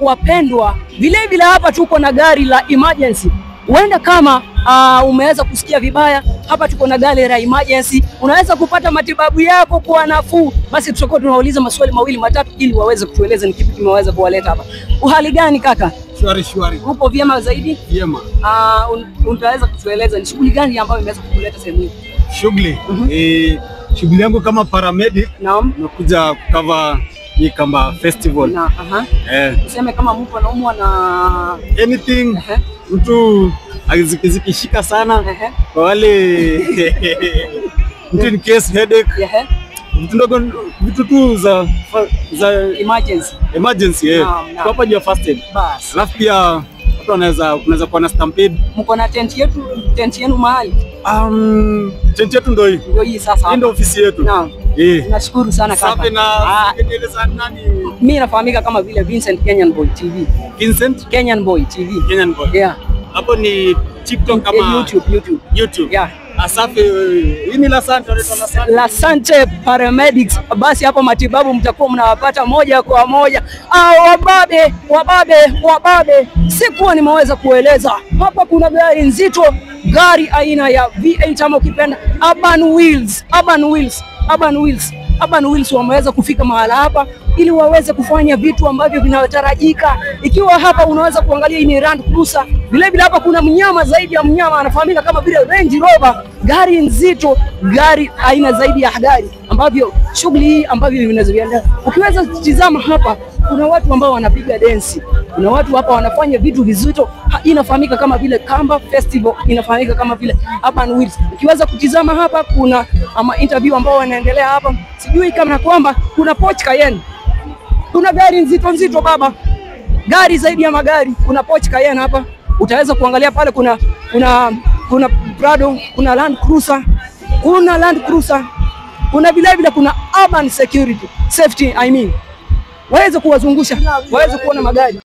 wapendwa, vile vile hapa tuko na gari la emergency. Huenda kama umeweza kusikia vibaya, hapa tuko na gari la emergency. Unaweza kupata matibabu yako kwa nafuu. Basi tutakuwa tunauliza maswali mawili matatu ili waweze kutueleza ni kipi kimeweza kuwaleta hapa. Uhali gani kaka? Shwari. Upo vyema zaidi? Vyema. Unaweza kutueleza ni shughuli gani ambayo imeweza kukuleta sehemu hii? Shughuli? Shughuli yangu kama paramedic. Naam. Nakuja kukava hii kama festival. Useme kama mtu anaumwa na anything, mtu akizikishika sana, kwa wale mtu in case headache, vitu tu za emergency. Hapa jua first aid. Bas. Alafu pia watu unaweza kuwa na stampede. Mko na tent yenu mahali? Tent yetu ndio hii. Ndio hii sasa. Hii ndio ofisi yetu. Naam. Nashukuru sana kaka. Safi na kuendeleza nani? Mimi nafahamika kama vile Vincent Kenyan Boy TV. Vincent Kenyan Boy TV. Kenyan Boy. Yeah. Hapo ni TikTok kama YouTube. Yeah. Asafi, hii ni Lasante Paramedics. Basi hapo matibabu mtakuwa mnawapata moja kwa moja. Wababe. Sikuwa nimeweza kueleza. Hapa kuna gari nzito, gari aina ya V8 ama ukipenda Urban Wheels wameweza kufika mahala hapa ili waweze kufanya vitu ambavyo vinatarajika. Ikiwa hapa unaweza kuangalia hii ni Land Cruiser. Vile vile hapa kuna mnyama zaidi ya mnyama anafahamika kama vile Range Rover, gari nzito, gari aina zaidi ya gari ambavyo shughuli hii ambavyo vinazoendelea. Ukiweza kutizama hapa kuna watu ambao wanapiga dance. Kuna watu hapa wanafanya vitu vizito. Inafahamika kama vile Kamba Festival, inafahamika kama vile Urban Wheels. Ukiweza kutizama hapa kuna interview ambao wanaendelea hapa. Sijui kama kwamba kuna Porsche Cayenne. Kuna gari nzito baba. Gari zaidi ya magari. Kuna Porsche Cayenne hapa. Utaweza kuangalia pale kuna Prado, kuna Land Cruiser. Kuna vile vile kuna Urban Safety, waweze kuwazungusha, waweze kuona magari.